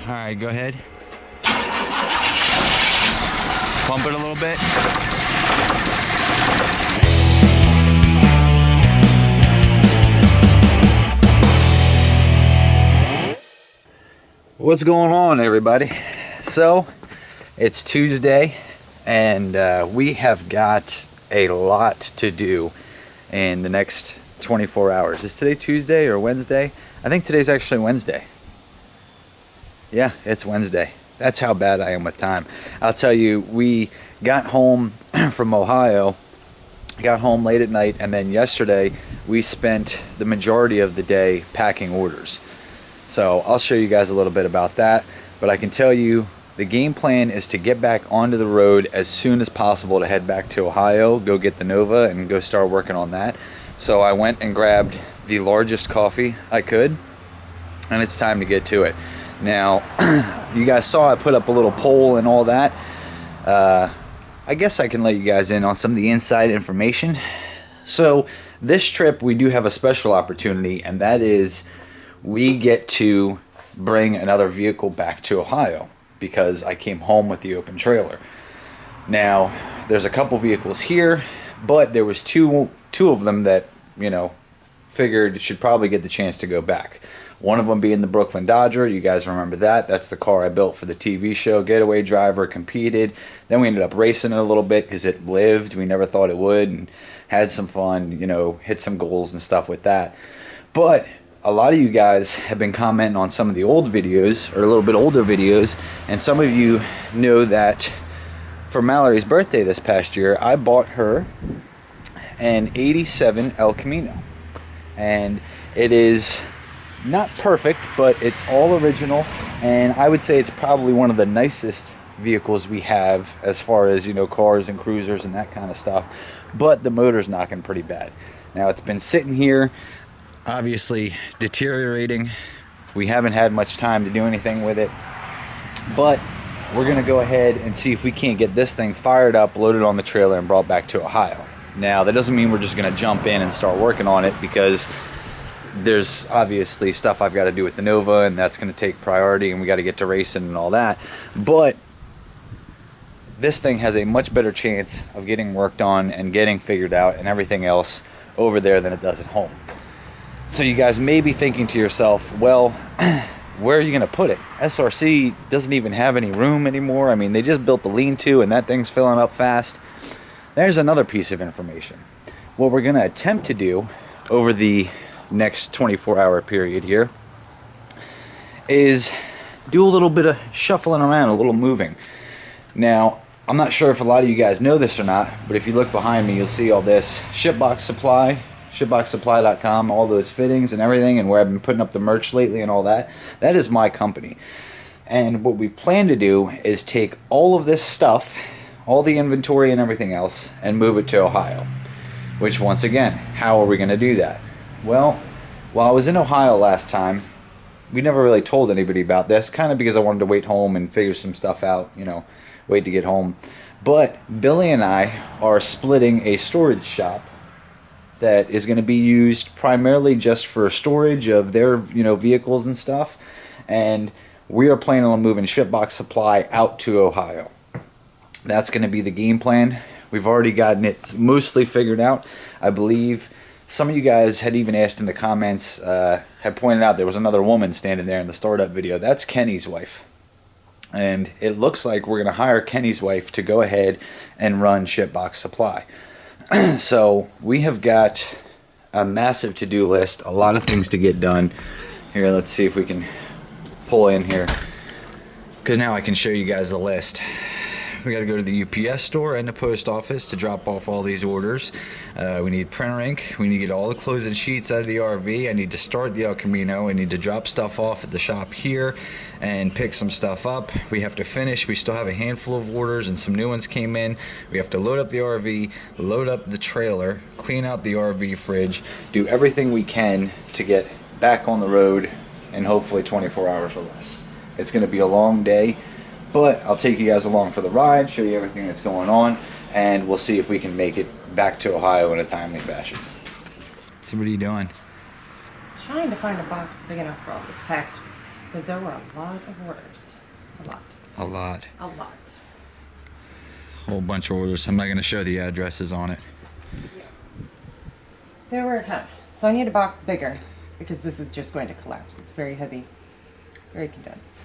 All right, go ahead. Pump it a little bit. What's going on, everybody? So it's Tuesday and we have got a lot to do in the next 24 hours. Is today Tuesday or Wednesday? I think today's actually Wednesday. Yeah, it's Wednesday. That's how bad I am with time. I'll tell you, we got home from Ohio, got home late at night, and then yesterday we spent the majority of the day packing orders. So I'll show you guys a little bit about that, but I can tell you the game plan is to get back onto the road as soon as possible to head back to Ohio, go get the Nova and go start working on that. So I went and grabbed the largest coffee I could, and it's time to get to it. Now, you guys saw I put up a little poll and all that. I guess I can let you guys in on some of the inside information. So this trip we do have a special opportunity, and that is we get to bring another vehicle back to Ohio because I came home with the open trailer. Now, there's a couple vehicles here, but there was two of them that, you know, figured should probably get the chance to go back. One of them being the Brooklyn Dodger. You guys remember that. That's the car I built for the TV show. Getaway driver, competed. Then we ended up racing it a little bit because it lived. We never thought it would, and had some fun, you know, hit some goals and stuff with that. But a lot of you guys have been commenting on some of the old videos, or a little bit older videos, and some of you know that for Mallory's birthday this past year, I bought her an 87 El Camino. And it is not perfect, but it's all original, and I would say it's probably one of the nicest vehicles we have as far as, you know, cars and cruisers and that kind of stuff. But the motor's knocking pretty bad. Now, it's been sitting here, obviously deteriorating. We haven't had much time to do anything with it, but we're gonna go ahead and see if we can't get this thing fired up, loaded on the trailer, and brought back to Ohio. Now, that doesn't mean we're just gonna jump in and start working on it, because there's obviously stuff I've got to do with the Nova, and that's going to take priority, and we got to get to racing and all that. But this thing has a much better chance of getting worked on and getting figured out and everything else over there than it does at home. So you guys may be thinking to yourself, well, where are you going to put it? SRC doesn't even have any room anymore. I mean, they just built the lean-to, and that thing's filling up fast. There's another piece of information. What we're going to attempt to do over the next 24-hour period here is do a little bit of shuffling around, a little moving. Now, I'm not sure if a lot of you guys know this or not, but if you look behind me, you'll see all this SHITBOX Supply, SHITBOXSupply.com, all those fittings and everything, and where I've been putting up the merch lately and all that. That is my company. And what we plan to do is take all of this stuff, all the inventory and everything else, and move it to Ohio. Which, once again, how are we going to do that? Well, while I was in Ohio last time, we never really told anybody about this, kind of because I wanted to wait home and figure some stuff out, you know, wait to get home. But Billy and I are splitting a storage shop that is going to be used primarily just for storage of their, you know, vehicles and stuff. And we are planning on moving SHITBOX Supply out to Ohio. That's going to be the game plan. We've already gotten it mostly figured out. I believe some of you guys had even asked in the comments, had pointed out there was another woman standing there in the startup video. That's Kenny's wife. And it looks like we're going to hire Kenny's wife to go ahead and run SHITBOX Supply. So we have got a massive to-do list, a lot of things to get done. Here, let's see if we can pull in here, because now I can show you guys the list. We got to go to the UPS store and the post office to drop off all these orders. We need printer ink. We need to get all the closing sheets out of the RV. I need to start the El Camino. I need to drop stuff off at the shop here and pick some stuff up. We have to finish. We still have a handful of orders, and some new ones came in. We have to load up the RV, load up the trailer, clean out the RV fridge, do everything we can to get back on the road in hopefully 24 hours or less. It's going to be a long day, but I'll take you guys along for the ride, show you everything that's going on, and we'll see if we can make it back to Ohio in a timely fashion. So what are you doing? Trying to find a box big enough for all these packages. Because there were a lot of orders. A lot. A lot. A lot. Whole bunch of orders. I'm not going to show the addresses on it. Yeah. There were a ton. So I need a box bigger because this is just going to collapse. It's very heavy, very condensed.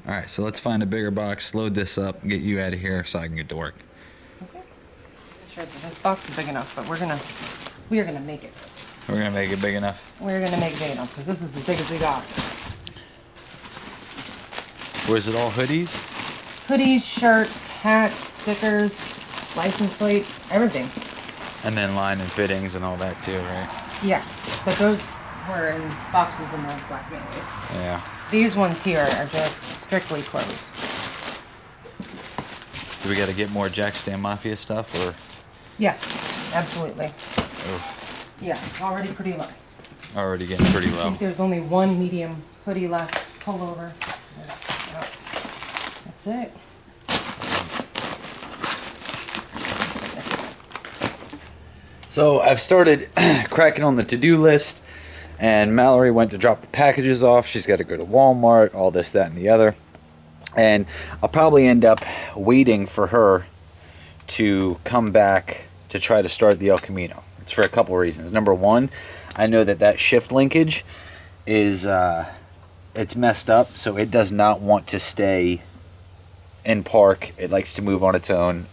All right, so let's find a bigger box, load this up, get you out of here so I can get to work. Okay. Sure, this box is big enough, but we are gonna make it. We're gonna make it big enough. We're gonna make it big enough because this is as big as we got. Where's it all hoodies? Hoodies, shirts, hats, stickers, license plates, everything. And then line and fittings and all that too, right? Yeah, but those were in boxes in those black mailers. Yeah. These ones here are just strictly clothes. Do we got to get more Jax Mafia stuff, or? Yes, absolutely. Oh, Yeah, already pretty low. already getting pretty I low. think there's only one medium hoodie left. Pullover. Yep. That's it. So I've started cracking on the to-do list, and Mallory went to drop the packages off. She's got to go to Walmart, all this, that, and the other. And I'll probably end up waiting for her to come back to try to start the El Camino. It's for a couple reasons. Number one, I know that shift linkage is it's messed up, so it does not want to stay in park. It likes to move on its own.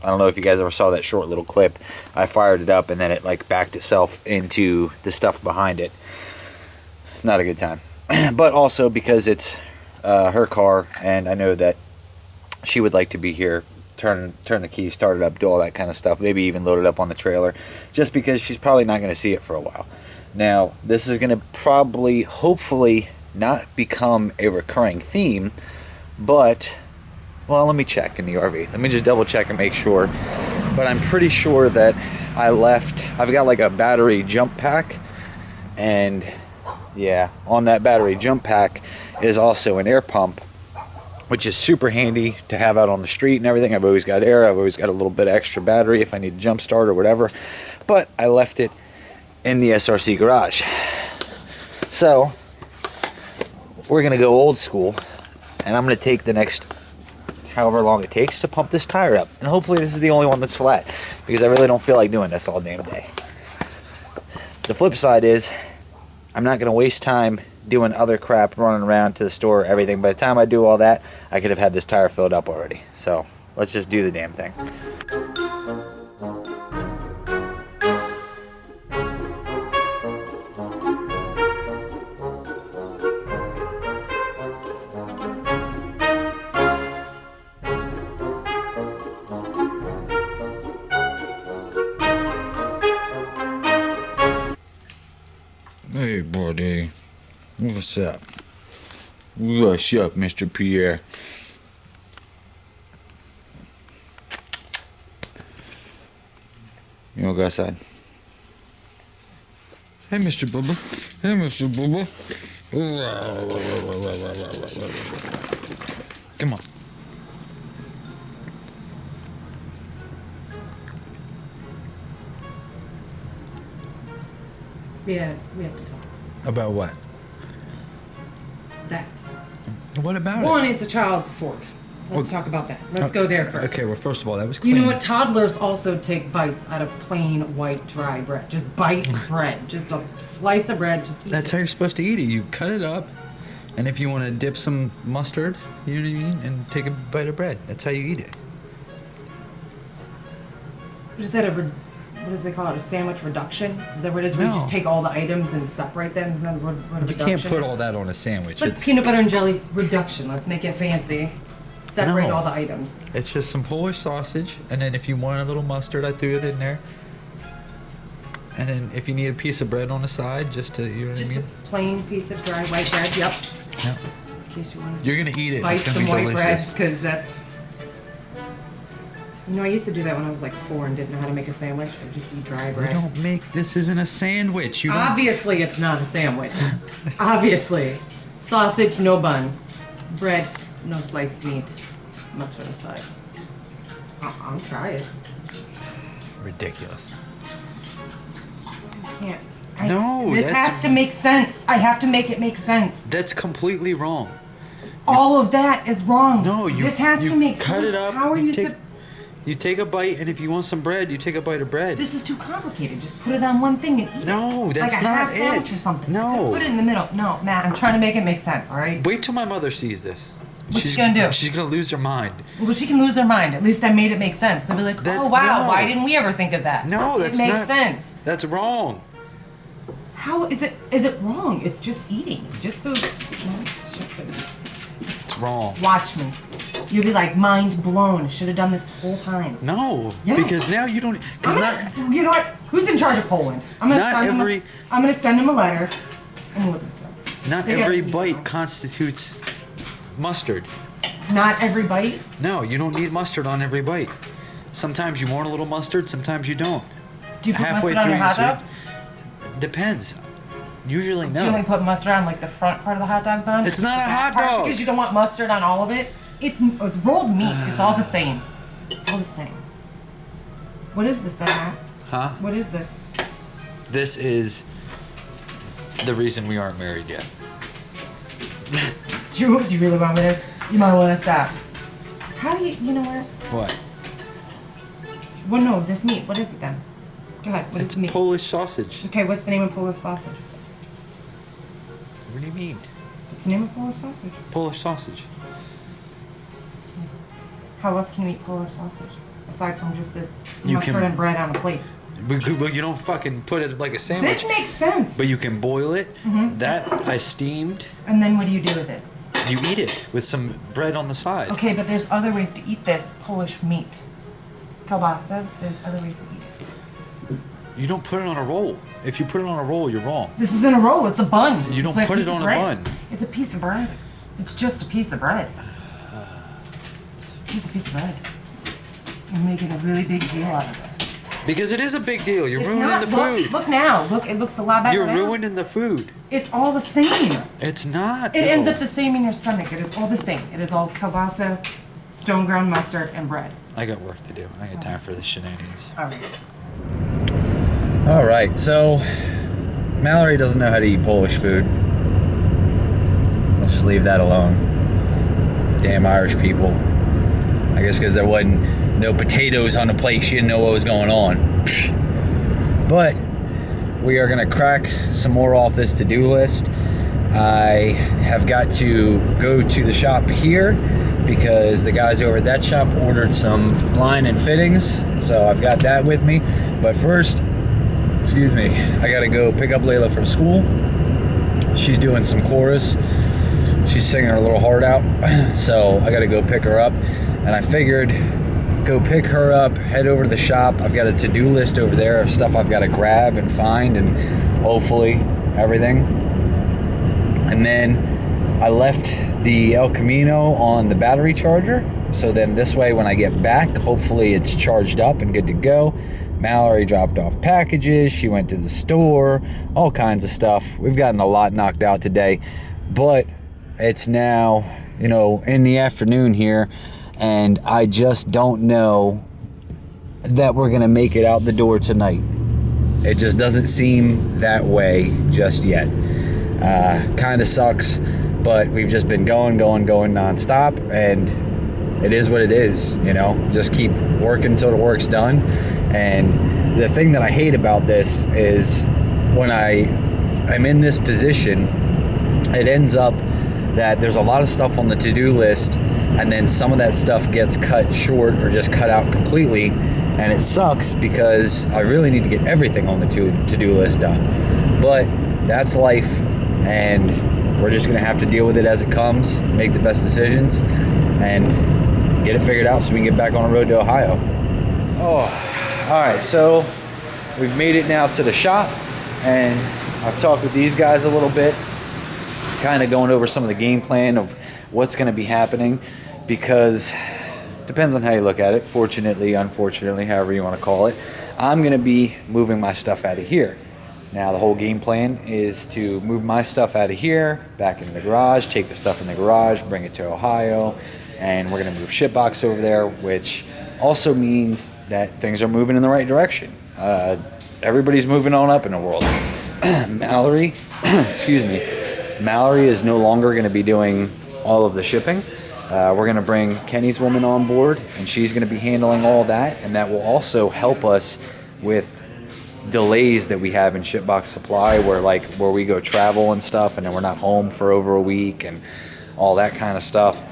I don't know if you guys ever saw that short little clip. I fired it up and then it like backed itself into the stuff behind it. It's not a good time. But also because it's her car, and I know that she would like to be here, turn the key, start it up, do all that kind of stuff, maybe even load it up on the trailer, just because she's probably not going to see it for a while. Now, this is going to probably, hopefully, not become a recurring theme, but, well, let me check in the RV. Let me just double check and make sure. But I'm pretty sure that I've got like a battery jump pack, and yeah, on that battery jump pack is also an air pump, which is super handy to have out on the street and everything. I've always got air. I've always got a little bit of extra battery if I need to jump start or whatever. But I left it in the SRC garage. So we're going to go old school, and I'm going to take the next however long it takes to pump this tire up. And hopefully this is the only one that's flat, because I really don't feel like doing this all damn day. The flip side is I'm not going to waste time doing other crap, running around to the store, everything. By the time I do all that, I could have had this tire filled up already. So let's just do the damn thing. Hey, buddy. What's up? What's up, Mr. Pierre? You wanna go outside? Hey, Mr. Bubba. Hey, Mr. Bubba. Come on. Yeah, we have to talk. About what? That. What about One, it's a child's fork. Let's talk about that. Let's go there first. Okay, well, first of all, that was clean. You know what? Toddlers also take bites out of plain white dry bread. Just bite bread. Just a slice of bread. Just eat That's it. how you're supposed to eat it. You cut it up, and if you want to dip some mustard, you know what I mean, and take a bite of bread. That's how you eat it. Is that what does they call it? A sandwich reduction? Is that what it is? Where you just take all the items and separate them? Isn't that what a You reduction can't put is? all that on a sandwich. It's like peanut butter and jelly reduction. Let's make it fancy. Separate No. all the items. It's just some Polish sausage, and then if you want a little mustard, I threw it in there. And then if you need a piece of bread on the side, just to, you know what Just I a mean? plain piece of dry white bread. Yep. Yeah. In case you want to You're gonna eat it. bite It's gonna some be white bread, delicious. because that's. You know, I used to do that when I was like 4 and didn't know how to make a sandwich. I would just eat dry We bread. don't make this isn't a sandwich. You don't. Obviously, it's not a sandwich. Obviously. Sausage, no bun. Bread, no sliced meat. Mustard inside. I'll try it. Ridiculous. I No, This has to make sense. I have to make it make sense. That's completely wrong. All of that is wrong. No, this has to make cut sense. it up. How are you? You take a bite, and if you want some bread, you take a bite of bread. This is too complicated. Just put it on one thing and eat it. No, that's like a not half sandwich it. or something. No. Put it in the middle. No, Matt, I'm trying to make it make sense, all right? Wait till my mother sees this. What's she gonna do? She's gonna lose her mind. Well, she can lose her mind. At least I made it make sense. They'll be like, oh, wow, why didn't we ever think of that? No, that's not. It makes not, sense. That's wrong. How is it? Is it wrong? It's just eating. It's just food. No, it's just food. It's wrong. Watch me. You'll be like, mind blown. Should have done this the whole time. No, yes. because now you don't. You know what? Who's in charge of Poland? I'm gonna send him a letter. I'm gonna look this up. Not every bite constitutes mustard. Not every bite? No, you don't need mustard on every bite. Sometimes you want a little mustard, sometimes you don't. Do you put mustard on your hot dog? Depends. Usually no. Do you only put mustard on like the front part of the hot dog bun? It's not a hot dog. Because you don't want mustard on all of it? It's rolled meat. It's all the same. It's all the same. What is this, Matt? Huh? What is this? This is the reason we aren't married yet. Do you really want me to? You might want to stop. How do you know what? What? Well, no, this meat. What is it then? Go ahead. What is It's meat? Polish sausage. Okay, what's the name of Polish sausage? What do you mean? What's the name of Polish sausage? Polish sausage. How else can you eat Polish sausage? Aside from just this You mustard can- and bread on a plate. But you don't fucking put it like a sandwich. This makes sense. But you can boil it. That I steamed. And then what do you do with it? You eat it with some bread on the side. Okay, but there's other ways to eat this Polish meat. Kielbasa, there's other ways to eat it. You don't put it on a roll. If you put it on a roll, you're wrong. This isn't a roll, it's a bun. You don't It's put piece it of on a bread. bun. It's a piece of bread. It's just a piece of bread. It's just a piece of bread. You're making a really big deal out of this. Because it is a big deal. You're It's ruining not. the food. Look now. Look, it looks a lot better You're now. ruining the food. It's all the same. It's not. It ends though. up the same in your stomach. It is all the same. It is all kielbasa, stone ground mustard, and bread. I got work to do. I got time for the shenanigans. All right. All right, so Mallory doesn't know how to eat Polish food. I'll just leave that alone. Damn Irish people. I guess because there wasn't no potatoes on the plate, she didn't know what was going on. But we are gonna crack some more off this to-do list. I have got to go to the shop here because the guys over at that shop ordered some line and fittings, so I've got that with me. But first, excuse me, I gotta go pick up Layla from school. She's doing some chorus. She's singing her little heart out, so I gotta go pick her up. And I figured, go pick her up, head over to the shop. I've got a to-do list over there of stuff I've gotta grab and find, and hopefully everything. And then I left the El Camino on the battery charger, so then this way when I get back, hopefully it's charged up and good to go. Mallory dropped off packages, she went to the store, all kinds of stuff. We've gotten a lot knocked out today, but it's now, you know, in the afternoon here, and I just don't know that we're gonna make it out the door tonight. It just doesn't seem that way just yet. Kind of sucks, but we've just been going nonstop, and it is what it is, you know. Just keep working until the work's done. And the thing that I hate about this is when I'm in this position, it ends up that there's a lot of stuff on the to-do list, and then some of that stuff gets cut short or just cut out completely, and it sucks because I really need to get everything on the to-do list done. But that's life, and we're just gonna have to deal with it as it comes, make the best decisions, and get it figured out so we can get back on the road to Ohio. Oh, all right, so we've made it now to the shop, and I've talked with these guys a little bit, kind of going over some of the game plan of what's going to be happening, because it depends on how you look at it. Fortunately, unfortunately, however you want to call it, I'm going to be moving my stuff out of here. Now the whole game plan is to move my stuff out of here, back into the garage, take the stuff in the garage, bring it to Ohio, and we're going to move SHITBOX over there, which also means that things are moving in the right direction. Everybody's moving on up in the world. Mallory, excuse me, Mallory is no longer going to be doing all of the shipping. We're going to bring Kenny's woman on board, and she's going to be handling all that, and that will also help us with delays that we have in SHITBOX Supply, where we go travel and stuff, and then we're not home for over a week and all that kind of stuff,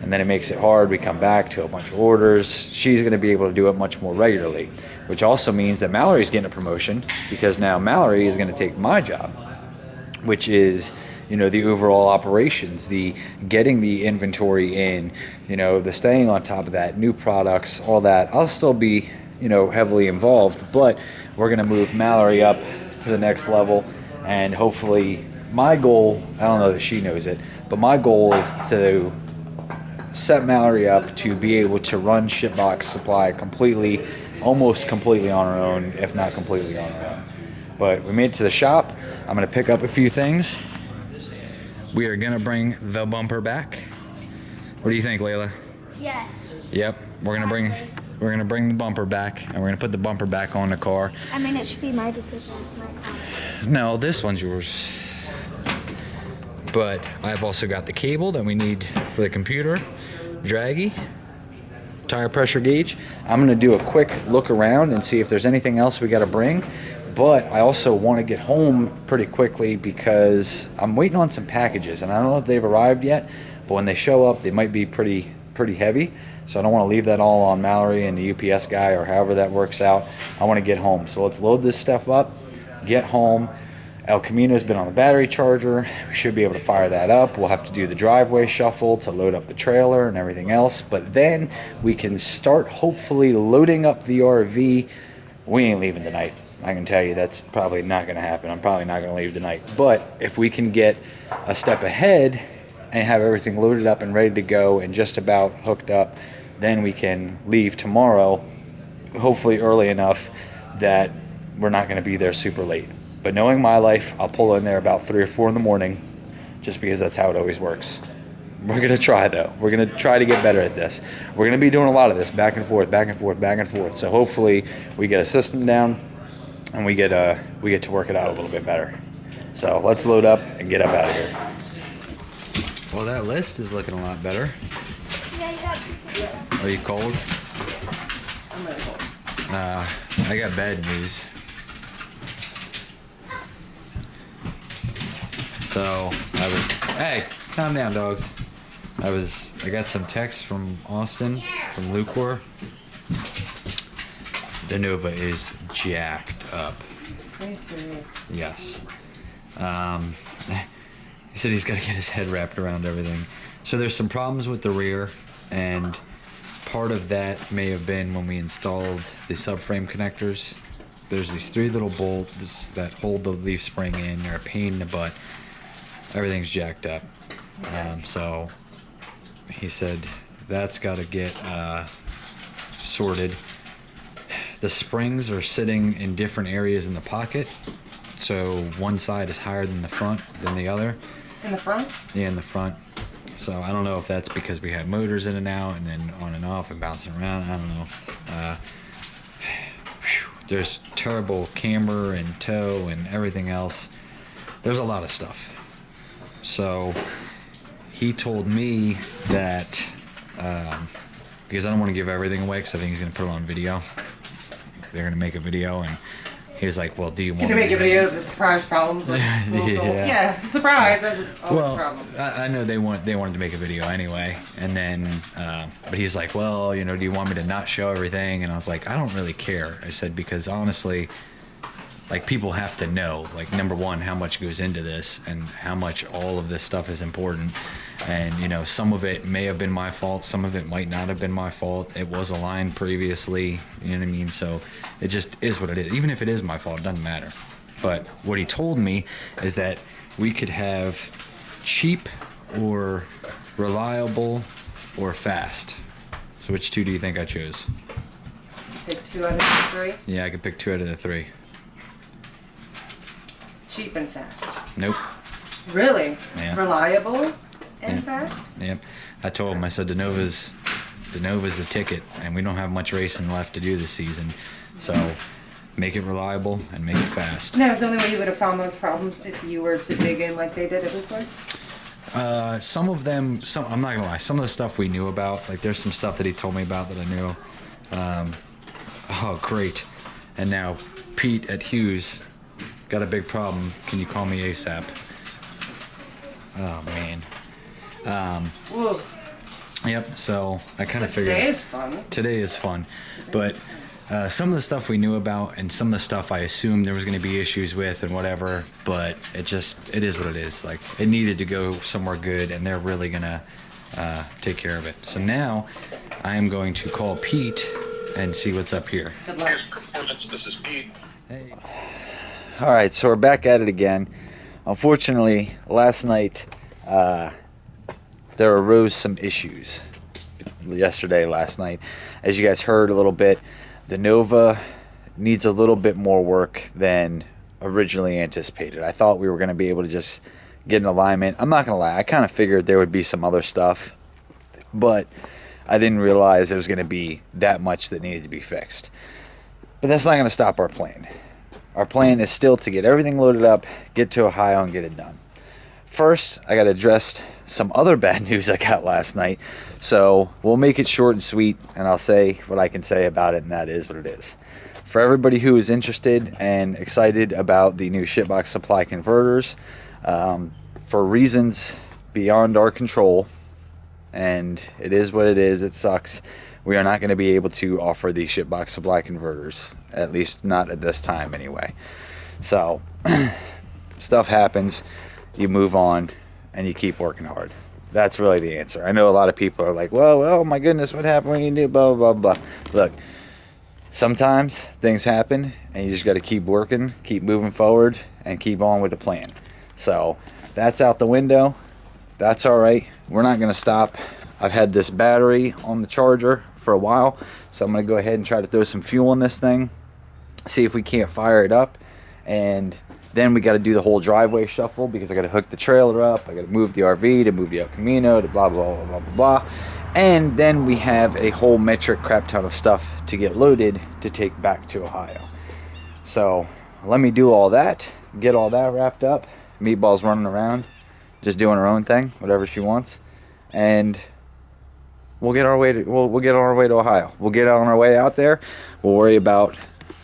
and then it makes it hard. We come back to a bunch of orders. She's going to be able to do it much more regularly, which also means that Mallory's getting a promotion, because now Mallory is going to take my job, which is, you know, the overall operations, the getting the inventory in, you know, the staying on top of that, new products, all that. I'll still be, you know, heavily involved, but we're going to move Mallory up to the next level. And hopefully, my goal, I don't know that she knows it, but my goal is to set Mallory up to be able to run SHITBOX Supply completely, almost completely on her own, if not completely on her own. But we made it to the shop. I'm going to pick up a few things. We are going to bring the bumper back. What do you think, Layla? Yes. Yep, we're going to bring the bumper back, and we're going to put the bumper back on the car. I mean, it should be my decision. It's my car. No, this one's yours. But I've also got the cable that we need for the computer, draggy, tire pressure gauge. I'm going to do a quick look around and see if there's anything else we got to bring. But I also want to get home pretty quickly because I'm waiting on some packages, and I don't know if they've arrived yet, but when they show up, they might be pretty heavy. So I don't want to leave that all on Mallory and the UPS guy, or however that works out. I want to get home. So let's load this stuff up, get home. El Camino's been on the battery charger. We should be able to fire that up. We'll have to do the driveway shuffle to load up the trailer and everything else. But then we can start hopefully loading up the RV. We ain't leaving tonight. I can tell you that's probably not going to happen. I'm probably not going to leave tonight. But if we can get a step ahead and have everything loaded up and ready to go and just about hooked up, then we can leave tomorrow, hopefully early enough that we're not going to be there super late. But knowing my life, I'll pull in there about 3 or 4 in the morning, just because that's how it always works. We're going to try, though. We're going to try to get better at this. We're going to be doing a lot of this back and forth, back and forth, back and forth. So hopefully we get a system down and we get to work it out a little bit better. So let's load up and get up out of here. Well, that list is looking a lot better. Yeah, you got pizza. Are you cold? I'm really cold. I got bad news. So hey, calm down, dogs. I got some texts from Austin, from Lucor. The Nova is jacked up. Are you serious? Yes. He said he's got to get his head wrapped around everything. So there's some problems with the rear, and part of that may have been when we installed the subframe connectors. There's these 3 little bolts that hold the leaf spring in. They're a pain in the butt. Everything's jacked up. So he said that's got to get sorted. The springs are sitting in different areas in the pocket. So one side is higher than the other. In the front? Yeah, in the front. So I don't know if that's because we have motors in and out and then on and off and bouncing around. I don't know. There's turbo, camber, and tow, and everything else. There's a lot of stuff. So he told me that because I don't want to give everything away, because I think he's going to put it on video. They're going to make a video, and he was like, well, do you want to make a video of the surprise problems with yeah, surprise. That's just always a problem. I know they wanted to make a video anyway, and then but he's like, well, you know, do you want me to not show everything? And I was like, I don't really care. I said, because honestly, like, people have to know, like, number one, how much goes into this and how much all of this stuff is important. And, you know, some of it may have been my fault, some of it might not have been my fault. It was aligned previously, you know what I mean? So it just is what it is. Even if it is my fault, it doesn't matter. But what he told me is that we could have cheap or reliable or fast. So which 2 do you think I chose? Pick 2 out of the 3. Yeah, I could pick 2 out of the 3. Cheap and fast. Nope. Really? Yeah. Reliable and Yeah. fast? Yep. I told him, I said, the Nova's the ticket, and we don't have much racing left to do this season. So make it reliable, and make it fast. That was the only way you would have found those problems if you were to dig in like they did at Woodward? Some of them, I'm not gonna lie, some of the stuff we knew about, like there's some stuff that he told me about that I knew. Oh, great. And now Pete at Hughes got a big problem. Can you call me ASAP? Oh, man. Whoa. Yep, so I kind of figured. Today is fun. Today is fun. But some of the stuff we knew about and some of the stuff I assumed there was going to be issues with and whatever, but it is what it is. Like, it needed to go somewhere good, and they're really going to take care of it. So now I am going to call Pete and see what's up here. Good luck. This is Pete. Hey. All right, so we're back at it again. Unfortunately, last night there arose some issues. Last night. As you guys heard a little bit, the Nova needs a little bit more work than originally anticipated. I thought we were going to be able to just get an alignment. I'm not going to lie, I kind of figured there would be some other stuff, but I didn't realize there was going to be that much that needed to be fixed. But that's not going to stop our plan. Our plan is still to get everything loaded up, get to Ohio, and get it done. First, I got to address some other bad news I got last night. So we'll make it short and sweet, and I'll say what I can say about it, and that is what it is. For everybody who is interested and excited about the new SHITBOX Supply converters, for reasons beyond our control, and it is what it is, it sucks, we are not going to be able to offer the SHITBOX Supply converters, at least not at this time anyway. So, stuff happens, you move on, and you keep working hard. That's really the answer. I know a lot of people are like, well, oh my goodness, what happened when you do blah, blah, blah. Look, sometimes things happen, and you just got to keep working, keep moving forward, and keep on with the plan. So, that's out the window. That's all right. We're not going to stop. I've had this battery on the charger for a while, so I'm going to go ahead and try to throw some fuel in this thing, see if we can't fire it up, and then we got to do the whole driveway shuffle because I got to hook the trailer up, I got to move the RV, to move the El Camino, to blah, blah, blah, blah, blah, blah. And then we have a whole metric crap ton of stuff to get loaded to take back to Ohio. So let me do all that, get all that wrapped up. Meatball's running around, just doing her own thing, whatever she wants, and we'll get our way to we'll get on our way to Ohio. We'll get on our way out there. We'll worry about,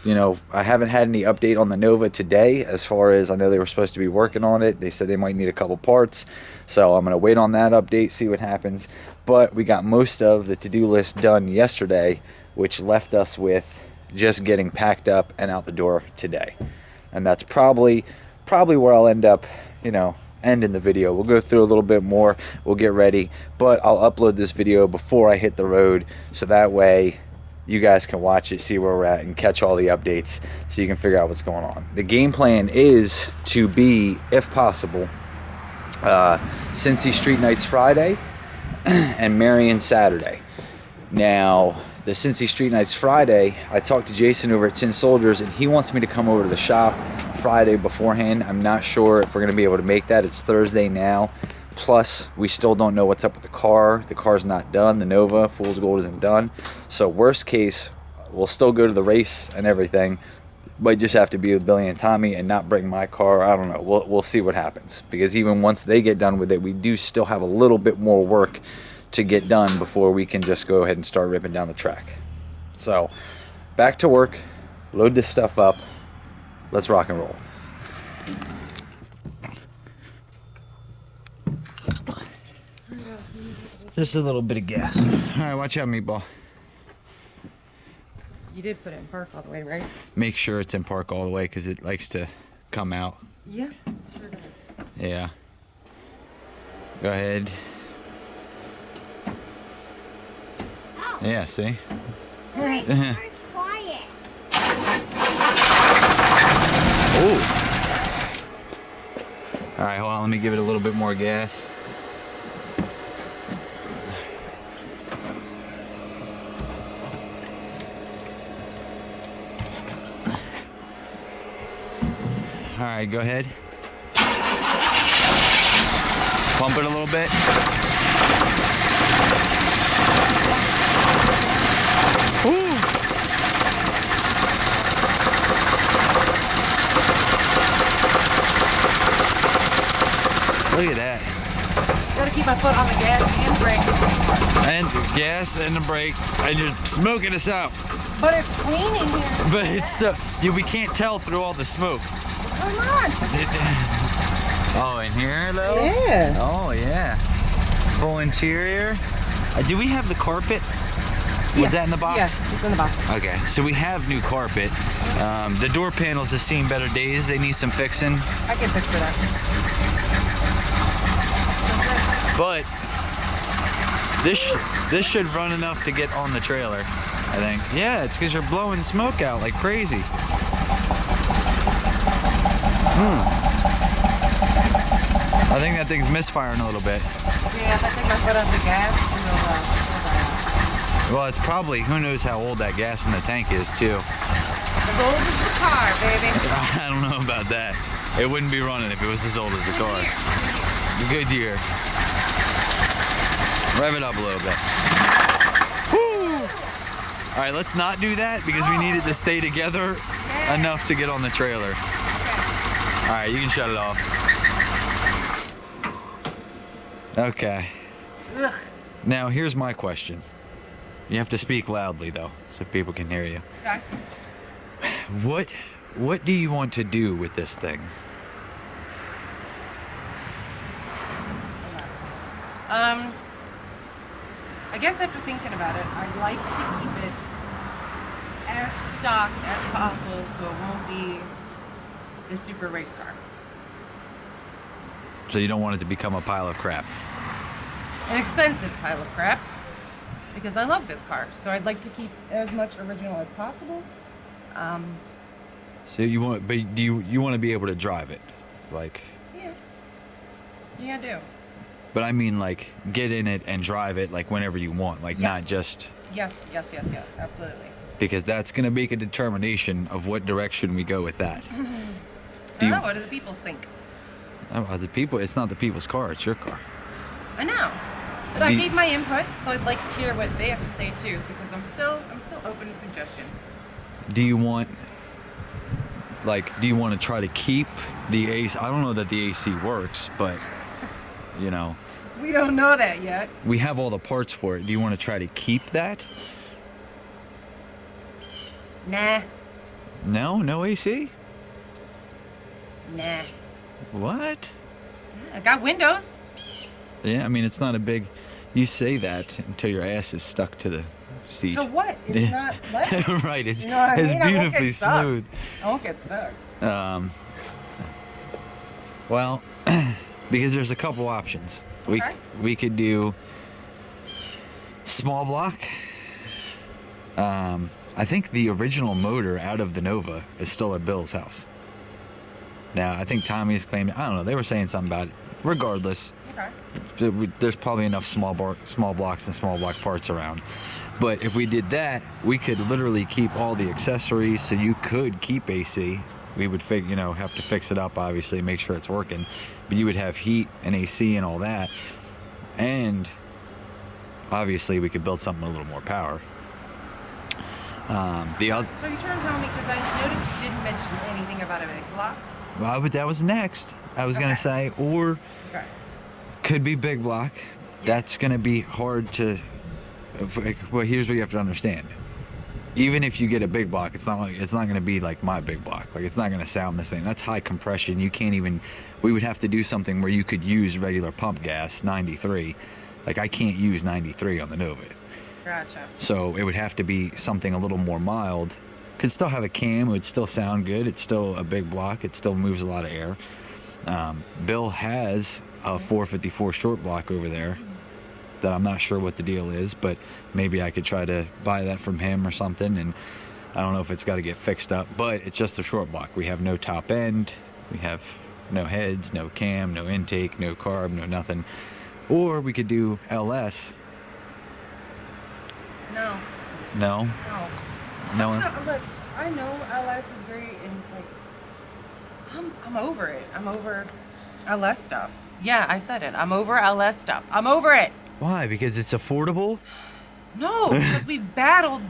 I haven't had any update on the Nova today, as far as I know they were supposed to be working on it. They said they might need a couple parts, so I'm going to wait on that update, see what happens. But we got most of the to-do list done yesterday, which left us with just getting packed up and out the door today. And that's probably where I'll end up, ending the video. We'll go through a little bit more, we'll get ready, but I'll upload this video before I hit the road, so that way you guys can watch it, see where we're at, and catch all the updates so you can figure out what's going on. The game plan is to be, if possible, Cincy Street Nights Friday and Marion Saturday. Now, the Cincy Street Nights Friday, I talked to Jason over at Tin Soldiers, and he wants me to come over to the shop Friday beforehand. I'm not sure if we're going to be able to make that. It's Thursday now. Plus, we still don't know what's up with the car. The car's not done. The Nova Fool's Gold isn't done. So worst case, we'll still go to the race and everything. Might just have to be with Billy and Tommy and not bring my car. I don't know. We'll see what happens. Because even once they get done with it, we do still have a little bit more work to get done before we can just go ahead and start ripping down the track. So, back to work. Load this stuff up. Let's rock and roll. Just a little bit of gas. All right, watch out, Meatball. You did put it in park all the way, right? Make sure it's in park all the way because it likes to come out. Yeah, sure does. Yeah. Go ahead. Oh. Yeah, see? All right, car's quiet. Ooh. All right, hold on. Let me give it a little bit more gas. All right, go ahead. Pump it a little bit. Ooh. gas and the brake, and you're smoking us out. But it's clean in here. But it's so, we can't tell through all the smoke. Come on. Oh, in here though? Yeah. Oh, yeah. Full interior. Do we have the carpet? Was that in the box? Yes, it's in the box. Okay, so we have new carpet. The door panels have seen better days. They need some fixing. I can fix it up. But this should run enough to get on the trailer, I think. Yeah, it's because you're blowing smoke out like crazy. I think that thing's misfiring a little bit. Yeah, if I take my foot off the gas, Well, it's probably, who knows how old that gas in the tank is too. as old as the car, baby. I don't know about that. It wouldn't be running if it was as old as the car. Good year. Rev it up a little bit. Woo! All right, let's not do that because we need it to stay together enough to get on the trailer. All right, you can shut it off. Okay. Ugh. Now, here's my question. You have to speak loudly, though, so people can hear you. Okay. What do you want to do with this thing? I guess after thinking about it, I'd like to keep it as stock as possible so it won't be a super race car. So you don't want it to become a pile of crap. An expensive pile of crap. Because I love this car, so I'd like to keep as much original as possible. So you want, but do you want to be able to drive it, like? Yeah. Yeah, I do. But I mean, like, get in it and drive it, like, whenever you want, like, not Yes. just. Yes, absolutely. Because that's going to make a determination of what direction we go with that. I don't know, what do the people think? Oh, the people. It's not the people's car. It's your car. I know. But I gave my input, so I'd like to hear what they have to say too, because I'm still open to suggestions. Do you want, like, do you want to try to keep the AC? I don't know that the AC works, but, you know. We don't know that yet. We have all the parts for it. Do you want to try to keep that? Nah. No AC? Nah. What? I got windows. Yeah, I mean, it's not a big. You say that until your ass is stuck to the seat. So what? It's not leather. Right, it's, You know what I it's mean? I won't beautifully get stuck. smooth. I won't get stuck. Well, because there's a couple options. Okay. We could do small block. I think the original motor out of the Nova is still at Bill's house. Now, I think Tommy's claiming, I don't know, they were saying something about it. Regardless, Okay. there's probably enough small blocks and small block parts around. But if we did that, we could literally keep all the accessories, so you could keep AC. We would have to fix it up, obviously, make sure it's working. But you would have heat and AC and all that. And obviously we could build something with a little more power. So you're trying to tell me, because I noticed you didn't mention anything about a big block. Well, that was next. I was gonna say, or Okay. could be big block. That's gonna be hard to. Well, here's what you have to understand. Even if you get a big block, it's not gonna be like my big block. Like, it's not gonna sound the same. That's high compression. You can't even. We would have to do something where you could use regular pump gas, 93. Like, I can't use 93 on the Nova. Gotcha. So it would have to be something a little more mild. Could still have a cam. It would still sound good. It's still a big block. It still moves a lot of air. Bill has a 454 short block over there that I'm not sure what the deal is, but maybe I could try to buy that from him or something. And I don't know if it's got to get fixed up, but it's just a short block. We have no top end. We have no heads, no cam, no intake, no carb, no nothing. Or we could do LS. No. No? No. No. Look, I know LS is great, and like, I'm over it. I'm over LS stuff. Yeah, I said it. I'm over LS stuff. I'm over it. Why? Because it's affordable? No, because we've battled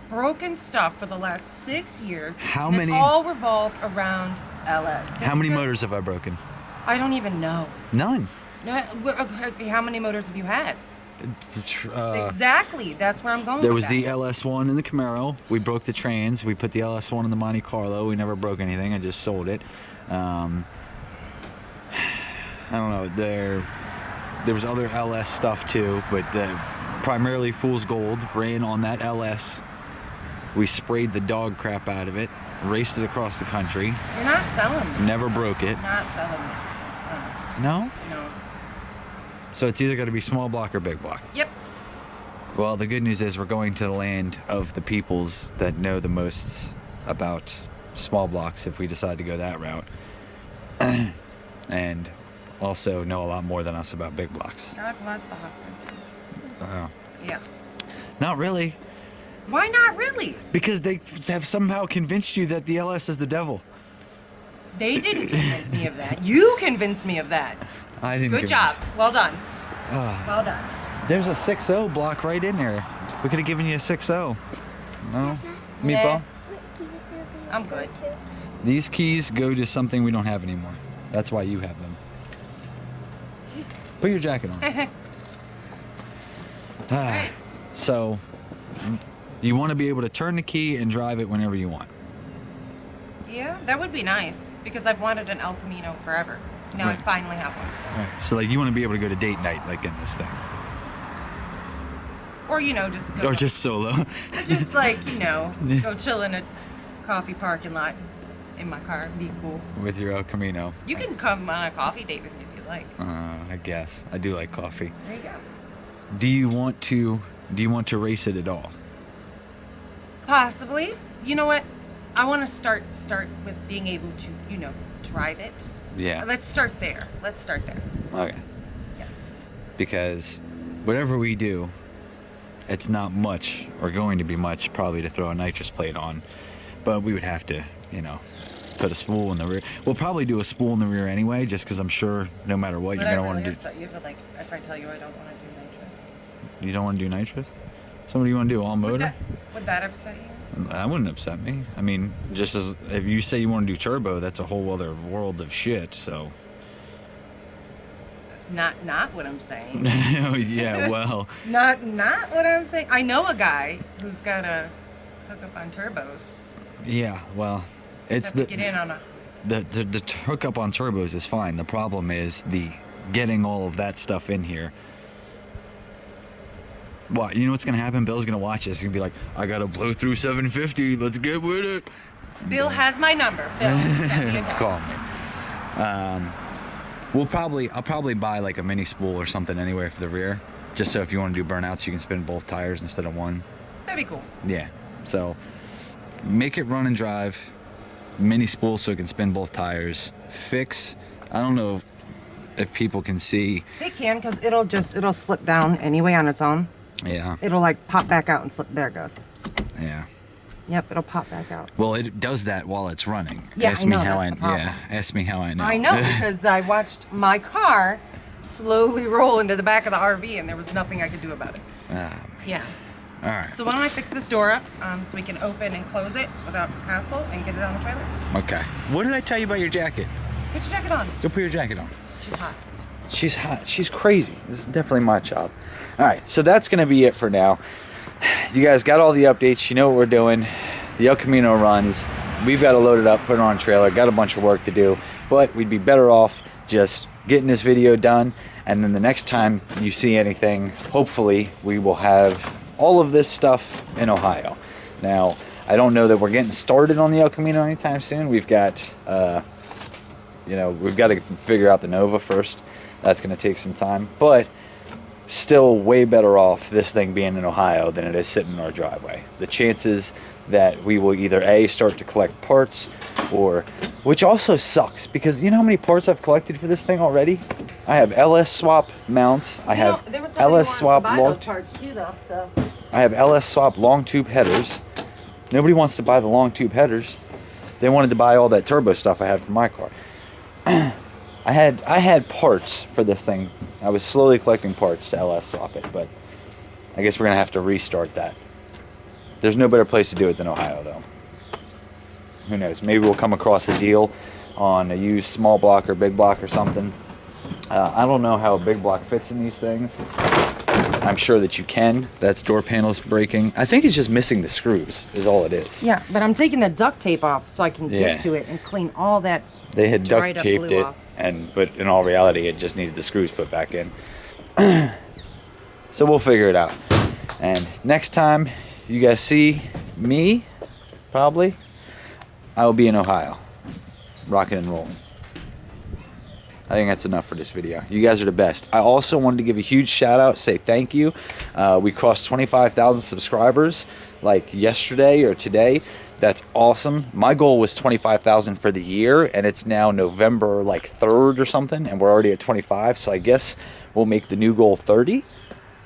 broken stuff for the last 6 years. How and many- It's all revolved around LS. How many Because motors have I broken? I don't even know. None. No, okay, how many motors have you had? Exactly. That's where I'm going. There with was that. the LS1 in the Camaro. We broke the trans. We put the LS1 in the Monte Carlo. We never broke anything. I just sold it. I don't know. There was other LS stuff too, but primarily Fool's Gold ran on that LS. We sprayed the dog crap out of it, raced it across the country. You're not selling me. Never broke it. Not selling me. No? No. So it's either got to be small block or big block. Yep. Well, the good news is we're going to the land of the peoples that know the most about small blocks if we decide to go that route. And also know a lot more than us about big blocks. God bless the Hoskinsons. Oh. Yeah. Not really. Why not really? Because they have somehow convinced you that the LS is the devil. They didn't convince me of that. You convinced me of that. I didn't. Good job. Well done. Well done. There's a 6.0 block right in there. We could have given you a 6.0. No? Meatball? I'm good. These keys go to something we don't have anymore. That's why you have them. Put your jacket on. Right. So, you want to be able to turn the key and drive it whenever you want. Yeah, that would be nice because I've wanted an El Camino forever. Now I Right. finally have one. So. Right. So, like, you want to be able to go to date night, like in this thing. Or, just go. Or just solo. Just like, go chill in a coffee parking lot in my car. Be cool. With your El Camino. You can come on a coffee date with me if you like. I guess. I do like coffee. There you go. Do you want to race it at all? Possibly. You know what? I want to start with being able to, drive it. Yeah. Let's start there. Okay. Yeah. Because whatever we do, it's not much, or going to be much, probably to throw a nitrous plate on. But we would have to, put a spool in the rear. We'll probably do a spool in the rear anyway, just because I'm sure no matter what, you're going to want to do. Upset you, but if I tell you I don't want to do nitrous. You don't want to do nitrous? So what do you want to do, all motor? Would that upset you? That wouldn't upset me. I mean, just as if you say you want to do turbo, that's a whole other world of shit, so. That's not what I'm saying. Yeah, well. Not what I'm saying. I know a guy who's got a hookup on turbos. Yeah, well, it's Have to get in on a. The hookup on turbos is fine. The problem is the getting all of that stuff in here. What? You know what's gonna happen? Bill's gonna watch this. He's gonna be like, "I gotta blow through 750. Let's get with it." Bill has my number. Bill, send me a text. Call me. I'll probably buy like a mini spool or something anyway for the rear, just so if you want to do burnouts, you can spin both tires instead of one. That'd be cool. Yeah. So make it run and drive. Mini spool so it can spin both tires. Fix. I don't know if people can see. They can, because it'll slip down anyway on its own. Yeah. It'll pop back out and slip. There it goes. Yeah. Yep, it'll pop back out. Well, it does that while it's running. Yeah, ask I know, me how that's the problem. Ask me how I know. I know, because I watched my car slowly roll into the back of the RV, and there was nothing I could do about it. Yeah. All right. So why don't I fix this door up so we can open and close it without hassle and get it on the trailer? Okay. What did I tell you about your jacket? Put your jacket on. Go put your jacket on. She's hot. She's hot. She's crazy. This is definitely my job. All right, so that's going to be it for now. You guys got all the updates. You know what we're doing. The El Camino runs. We've got to load it up, put it on a trailer. Got a bunch of work to do, but we'd be better off just getting this video done. And then the next time you see anything, hopefully we will have all of this stuff in Ohio. Now, I don't know that we're getting started on the El Camino anytime soon. We've got, we've got to figure out the Nova first. That's going to take some time, but still way better off this thing being in Ohio than it is sitting in our driveway. The chances that we will either A, start to collect parts, or, which also sucks, because you know how many parts I've collected for this thing already? I have LS swap mounts, I have LS swap long, I have LS swap long tube headers. Nobody wants to buy the long tube headers. They wanted to buy all that turbo stuff I had for my car. I had parts for this thing. I was slowly collecting parts to LS swap it, but I guess we're gonna have to restart that. There's no better place to do it than Ohio, though. Who knows? Maybe we'll come across a deal on a used small block or big block or something. I don't know how a big block fits in these things. I'm sure that you can. That's door panels breaking. I think it's just missing the screws is all it is. Yeah, but I'm taking the duct tape off so I can Yeah. get to it and clean all that. They had dried duct up taped glue it, off. but in all reality, it just needed the screws put back in. So we'll figure it out. And next time you guys see me, probably, I will be in Ohio, rocking and rolling. I think that's enough for this video. You guys are the best. I also wanted to give a huge shout out, say thank you. We crossed 25,000 subscribers like yesterday or today. That's awesome. My goal was 25,000 for the year, and it's now November like 3rd or something, and we're already at 25. So I guess we'll make the new goal 30.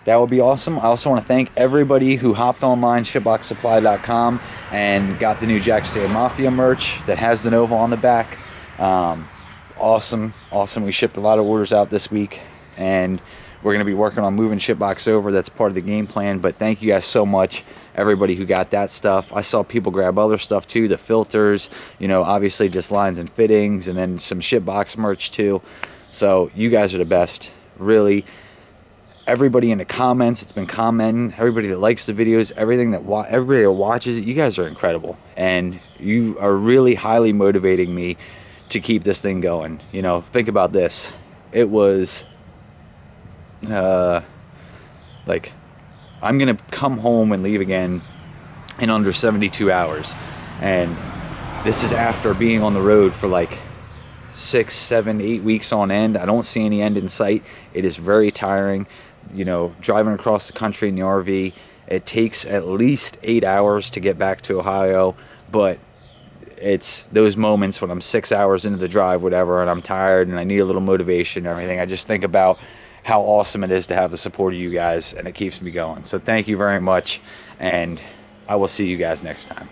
That would be awesome. I also want to thank everybody who hopped online, SHITBOXSupply.com, and got the new Jax Mafia merch that has the Nova on the back. Awesome. We shipped a lot of orders out this week, and we're going to be working on moving SHITBOX over. That's part of the game plan. But thank you guys so much, everybody who got that stuff. I saw people grab other stuff too, the filters, you know, obviously just lines and fittings, and then some SHITBOX merch too. So you guys are the best, really. Everybody in the comments, it's been commenting, everybody that likes the videos, everybody that watches it, you guys are incredible, and you are really highly motivating me to keep this thing going. You know, think about this. It was like, I'm gonna come home and leave again in under 72 hours, and this is after being on the road for like 6, 7, 8 weeks on end. I don't see any end in sight. It is very tiring. You know, driving across the country in the RV, it takes at least 8 hours to get back to Ohio, but it's those moments when I'm 6 hours into the drive, whatever, and I'm tired and I need a little motivation and everything. I just think about how awesome it is to have the support of you guys, and it keeps me going. So thank you very much, and I will see you guys next time.